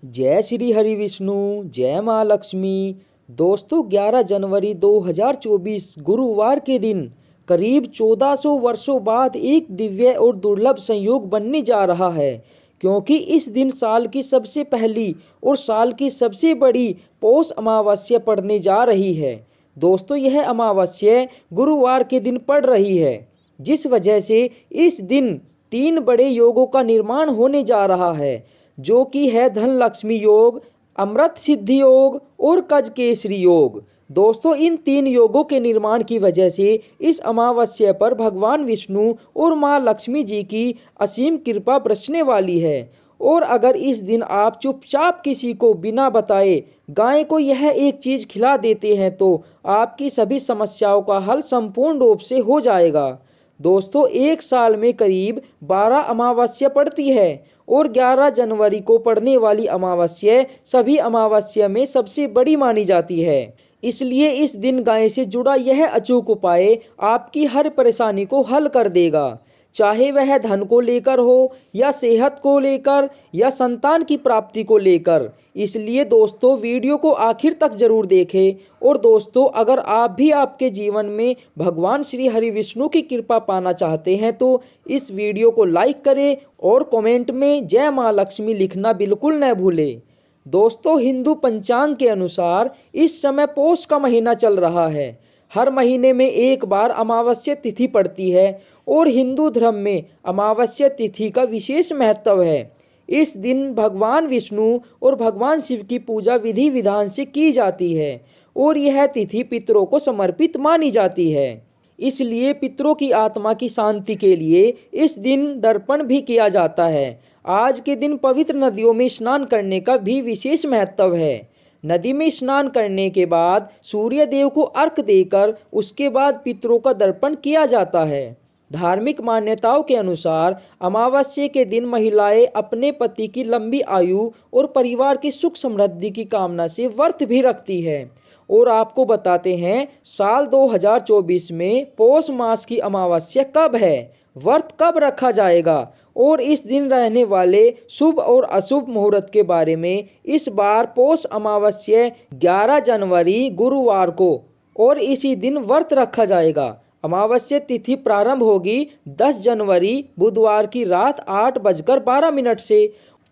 जय श्री हरि विष्णु। जय माँ लक्ष्मी। दोस्तों 11 जनवरी 2024 गुरुवार के दिन करीब 1400 वर्षों बाद एक दिव्य और दुर्लभ संयोग बनने जा रहा है, क्योंकि इस दिन साल की सबसे पहली और साल की सबसे बड़ी पौष अमावस्या पड़ने जा रही है। दोस्तों यह अमावस्या गुरुवार के दिन पड़ रही है, जिस वजह से इस दिन 3 बड़े योगों का निर्माण होने जा रहा है, जो कि है धन लक्ष्मी योग, अमृत सिद्धि योग और गजकेसरी योग। दोस्तों इन 3 योगों के निर्माण की वजह से इस अमावस्या पर भगवान विष्णु और माँ लक्ष्मी जी की असीम कृपा बरसने वाली है। और अगर इस दिन आप चुपचाप किसी को बिना बताए गाय को यह एक चीज खिला देते हैं तो आपकी सभी समस्याओं का हल संपूर्ण रूप से हो जाएगा। दोस्तों एक साल में करीब 12 अमावस्या पड़ती है और 11 जनवरी को पड़ने वाली अमावस्या सभी अमावस्या में सबसे बड़ी मानी जाती है। इसलिए इस दिन गाय से जुड़ा यह अचूक उपाय आपकी हर परेशानी को हल कर देगा, चाहे वह धन को लेकर हो या सेहत को लेकर या संतान की प्राप्ति को लेकर। इसलिए दोस्तों वीडियो को आखिर तक जरूर देखें। और दोस्तों अगर आप भी आपके जीवन में भगवान श्री हरि विष्णु की कृपा पाना चाहते हैं तो इस वीडियो को लाइक करें और कमेंट में जय माँ लक्ष्मी लिखना बिल्कुल न भूलें। दोस्तों हिंदू पंचांग के अनुसार इस समय पौष का महीना चल रहा है। हर महीने में एक बार अमावस्या तिथि पड़ती है और हिंदू धर्म में अमावस्या तिथि का विशेष महत्व है। इस दिन भगवान विष्णु और भगवान शिव की पूजा विधि विधान से की जाती है और यह तिथि पितरों को समर्पित मानी जाती है। इसलिए पितरों की आत्मा की शांति के लिए इस दिन दर्पण भी किया जाता है। आज के दिन पवित्र नदियों में स्नान करने का भी विशेष महत्व है। नदी में स्नान करने के बाद सूर्य देव को अर्घ देकर उसके बाद पितरों का दर्पण किया जाता है। धार्मिक मान्यताओं के अनुसार अमावस्या के दिन महिलाएं अपने पति की लंबी आयु और परिवार की सुख समृद्धि की कामना से व्रत भी रखती है। और आपको बताते हैं साल 2024 में पौष मास की अमावस्या कब है, व्रत कब रखा जाएगा और इस दिन रहने वाले शुभ और अशुभ मुहूर्त के बारे में इस बार पौष अमावस्या 11 जनवरी गुरुवार को और इसी दिन व्रत रखा जाएगा। अमावस्या तिथि प्रारंभ होगी 10 जनवरी बुधवार की रात 8:12 से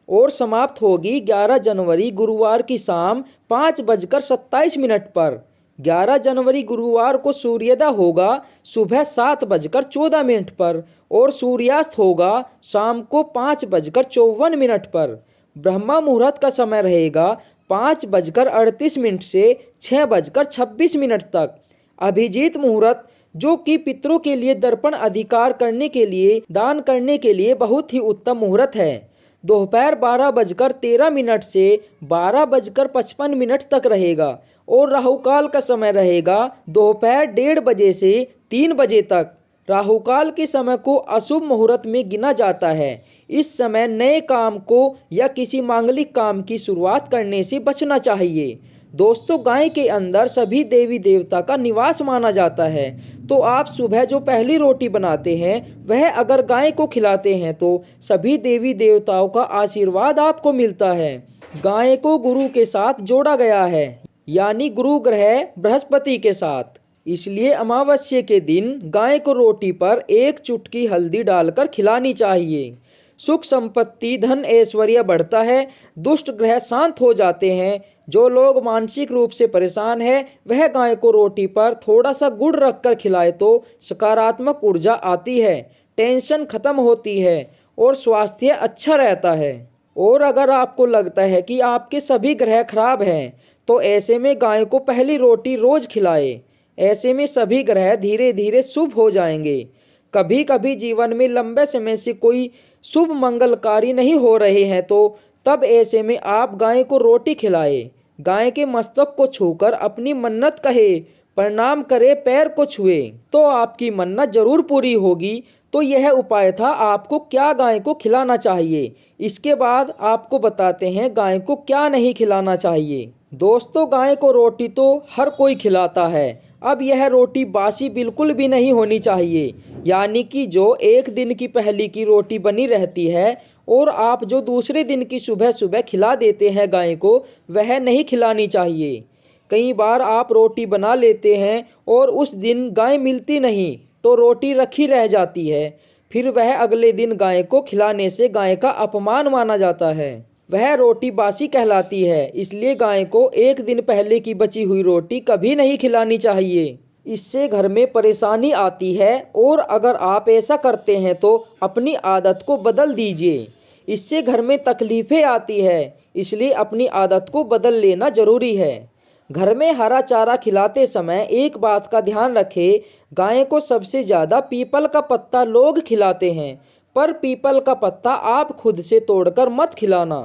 और समाप्त होगी 11 जनवरी गुरुवार की शाम 5:27 पर। 11 जनवरी गुरुवार को सूर्योदय होगा सुबह 7:14 पर और सूर्यास्त होगा शाम को 5:54 पर। ब्रह्मा मुहूर्त का समय रहेगा 5:38 से 6:26 तक। अभिजीत मुहूर्त जो कि पितरों के लिए दर्पण अधिकार करने के लिए दान करने के लिए बहुत ही उत्तम मुहूर्त है, दोपहर 12:13 से 12:55 तक रहेगा। और राहुकाल का समय रहेगा दोपहर 1:30 बजे से 3 बजे तक। राहुकाल के समय को अशुभ मुहूर्त में गिना जाता है। इस समय नए काम को या किसी मांगलिक काम की शुरुआत करने से बचना चाहिए। दोस्तों गाय के अंदर सभी देवी देवता का निवास माना जाता है, तो आप सुबह जो पहली रोटी बनाते हैं वह अगर गाय को खिलाते हैं तो सभी देवी देवताओं का आशीर्वाद आपको मिलता है। गाय को गुरु के साथ जोड़ा गया है, यानी गुरु ग्रह बृहस्पति के साथ। इसलिए अमावस्या के दिन गाय को रोटी पर 1 चुटकी हल्दी डालकर खिलानी चाहिए। सुख संपत्ति धन ऐश्वर्य बढ़ता है, दुष्ट ग्रह शांत हो जाते हैं। जो लोग मानसिक रूप से परेशान है वह गाय को रोटी पर थोड़ा सा गुड़ रखकर खिलाए तो सकारात्मक ऊर्जा आती है, टेंशन खत्म होती है और स्वास्थ्य अच्छा रहता है। और अगर आपको लगता है कि आपके सभी ग्रह खराब हैं तो ऐसे में गाय को पहली रोटी रोज खिलाए। ऐसे में सभी ग्रह धीरे धीरे शुभ हो जाएंगे। कभी कभी जीवन में लंबे समय से कोई शुभ मंगलकारी नहीं हो रहे हैं तो तब ऐसे में आप गाय को रोटी खिलाए। गाय के मस्तक को छूकर अपनी मन्नत कहे, प्रणाम करे, पैर को छुए तो आपकी मन्नत जरूर पूरी होगी। तो यह उपाय था आपको क्या गाय को खिलाना चाहिए। इसके बाद आपको बताते हैं गाय को क्या नहीं खिलाना चाहिए। दोस्तों गाय को रोटी तो हर कोई खिलाता है, अब यह रोटी बासी बिल्कुल भी नहीं होनी चाहिए, यानी कि जो 1 दिन की पहले की रोटी बनी रहती है और आप जो दूसरे दिन की सुबह सुबह खिला देते हैं गाय को, वह नहीं खिलानी चाहिए। कई बार आप रोटी बना लेते हैं और उस दिन गाय मिलती नहीं तो रोटी रखी रह जाती है, फिर वह अगले दिन गाय को खिलाने से गाय का अपमान माना जाता है, वह रोटी बासी कहलाती है। इसलिए गाय को एक दिन पहले की बची हुई रोटी कभी नहीं खिलानी चाहिए, इससे घर में परेशानी आती है। और अगर आप ऐसा करते हैं तो अपनी आदत को बदल दीजिए, इससे घर में तकलीफें आती है, इसलिए अपनी आदत को बदल लेना जरूरी है। घर में हरा चारा खिलाते समय एक बात का ध्यान रखें, गाय को सबसे ज़्यादा पीपल का पत्ता लोग खिलाते हैं, पर पीपल का पत्ता आप खुद से तोड़कर मत खिलाना।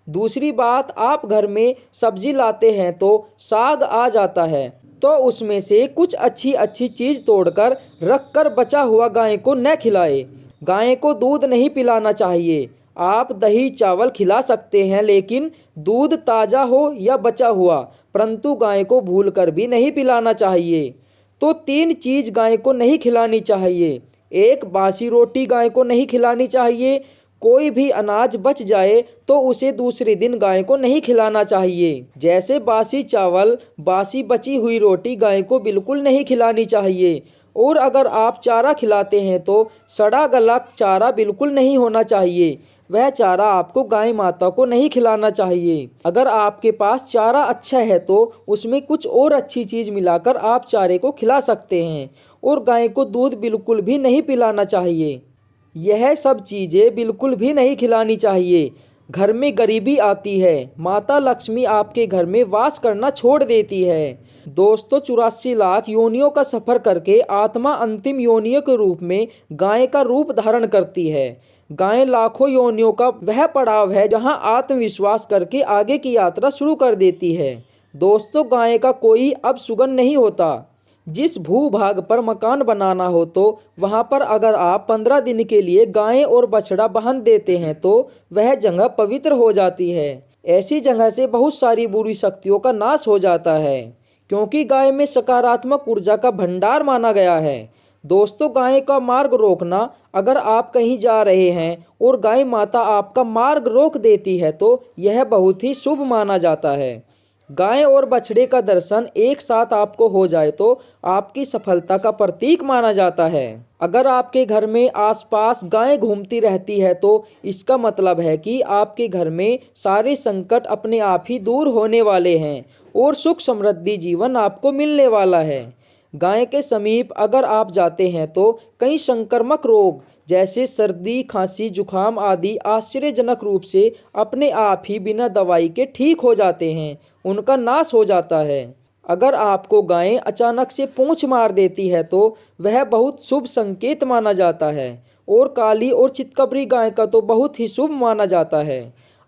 दूसरी बात, आप घर में सब्जी लाते हैं तो साग आ जाता है तो उसमें से कुछ अच्छी अच्छी चीज़ तोड़कर रखकर बचा हुआ गाय को न खिलाए। गाय को दूध नहीं पिलाना चाहिए। आप दही चावल खिला सकते हैं, लेकिन दूध ताज़ा हो या बचा हुआ, परंतु गाय को भूलकर भी नहीं पिलाना चाहिए। तो 3 चीज़ गाय को नहीं खिलानी चाहिए। एक, बासी रोटी गाय को नहीं खिलानी चाहिए। कोई भी अनाज बच जाए तो उसे दूसरे दिन गाय को नहीं खिलाना चाहिए, जैसे बासी चावल, बासी बची हुई रोटी गाय को बिल्कुल नहीं खिलानी चाहिए। और अगर आप चारा खिलाते हैं तो सड़ा गला चारा बिल्कुल नहीं होना चाहिए, वह चारा आपको गाय माता को नहीं खिलाना चाहिए। अगर आपके पास चारा अच्छा है तो उसमें कुछ और अच्छी चीज़ मिलाकर आप चारे को खिला सकते हैं। और गाय को दूध बिल्कुल भी नहीं पिलाना चाहिए, यह सब चीज़ें बिल्कुल भी नहीं खिलानी चाहिए। घर में गरीबी आती है, माता लक्ष्मी आपके घर में वास करना छोड़ देती है। दोस्तों, 84 लाख योनियों का सफर करके आत्मा अंतिम योनियों के रूप में गाय का रूप धारण करती है। गाय लाखों योनियों का वह पड़ाव है जहां आत्मविश्वास करके आगे की यात्रा शुरू कर देती है। दोस्तों, गाय का कोई अब सुगंध नहीं होता। जिस भूभाग पर मकान बनाना हो तो वहां पर अगर आप 15 दिन के लिए गाय और बछड़ा बांध देते हैं तो वह जगह पवित्र हो जाती है। ऐसी जगह से बहुत सारी बुरी शक्तियों का नाश हो जाता है, क्योंकि गाय में सकारात्मक ऊर्जा का भंडार माना गया है। दोस्तों, गाय का मार्ग रोकना, अगर आप कहीं जा रहे हैं और गाय माता आपका मार्ग रोक देती है तो यह बहुत ही शुभ माना जाता है। गाय और बछड़े का दर्शन एक साथ आपको हो जाए तो आपकी सफलता का प्रतीक माना जाता है। अगर आपके घर में आसपास गाय घूमती रहती है तो इसका मतलब है कि आपके घर में सारे संकट अपने आप ही दूर होने वाले हैं और सुख समृद्धि जीवन आपको मिलने वाला है। गाय के समीप अगर आप जाते हैं तो कई संक्रामक रोग जैसे सर्दी, खांसी, जुखाम आदि आश्चर्यजनक रूप से अपने आप ही बिना दवाई के ठीक हो जाते हैं, उनका नाश हो जाता है। अगर आपको गाय अचानक से पूंछ मार देती है तो वह बहुत शुभ संकेत माना जाता है, और काली और चितकबरी गाय का तो बहुत ही शुभ माना जाता है।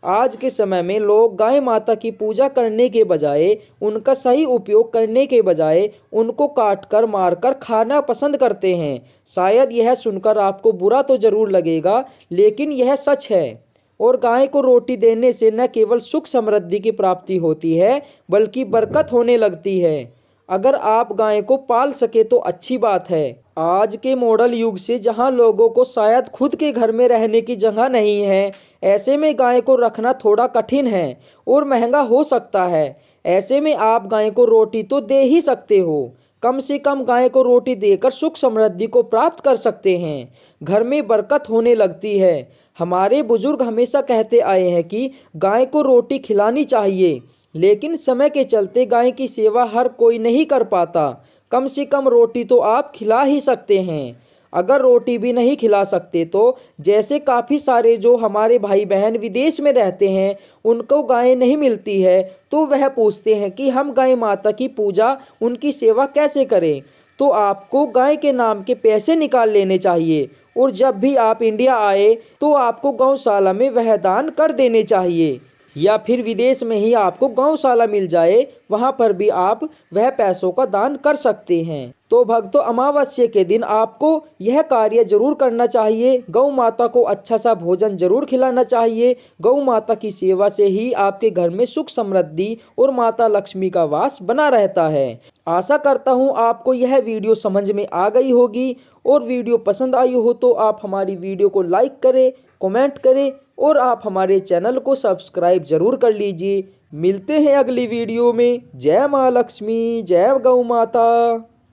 आज के समय में लोग गाय माता की पूजा करने के बजाय, उनका सही उपयोग करने के बजाय उनको काट कर मार कर खाना पसंद करते हैं। शायद यह सुनकर आपको बुरा तो जरूर लगेगा, लेकिन यह सच है। और गाय को रोटी देने से न केवल सुख समृद्धि की प्राप्ति होती है बल्कि बरकत होने लगती है। अगर आप गाय को पाल सके तो अच्छी बात है। आज के मॉडल युग से जहां लोगों को शायद खुद के घर में रहने की जगह नहीं है, ऐसे में गाय को रखना थोड़ा कठिन है और महंगा हो सकता है। ऐसे में आप गाय को रोटी तो दे ही सकते हो, कम से कम गाय को रोटी देकर सुख समृद्धि को प्राप्त कर सकते हैं। घर में बरकत होने लगती है। हमारे बुजुर्ग हमेशा कहते आए हैं कि गाय को रोटी खिलानी चाहिए, लेकिन समय के चलते गाय की सेवा हर कोई नहीं कर पाता। कम से कम रोटी तो आप खिला ही सकते हैं। अगर रोटी भी नहीं खिला सकते तो जैसे काफ़ी सारे जो हमारे भाई बहन विदेश में रहते हैं, उनको गाय नहीं मिलती है तो वह पूछते हैं कि हम गाय माता की पूजा, उनकी सेवा कैसे करें। तो आपको गाय के नाम के पैसे निकाल लेने चाहिए, और जब भी आप इंडिया आए तो आपको गौशाला में वह दान कर देने चाहिए, या फिर विदेश में ही आपको गौशाला मिल जाए, वहां पर भी आप वह पैसों का दान कर सकते हैं। तो भक्तों, अमावस्या के दिन आपको यह कार्य जरूर करना चाहिए। गौ माता को अच्छा सा भोजन जरूर खिलाना चाहिए। गौ माता की सेवा से ही आपके घर में सुख समृद्धि और माता लक्ष्मी का वास बना रहता है। आशा करता हूँ आपको यह वीडियो समझ में आ गई होगी, और वीडियो पसंद आई हो तो आप हमारी वीडियो को लाइक करें, कमेंट करें और आप हमारे चैनल को सब्सक्राइब जरूर कर लीजिए। मिलते हैं अगली वीडियो में। जय माँ लक्ष्मी, जय गौ माता।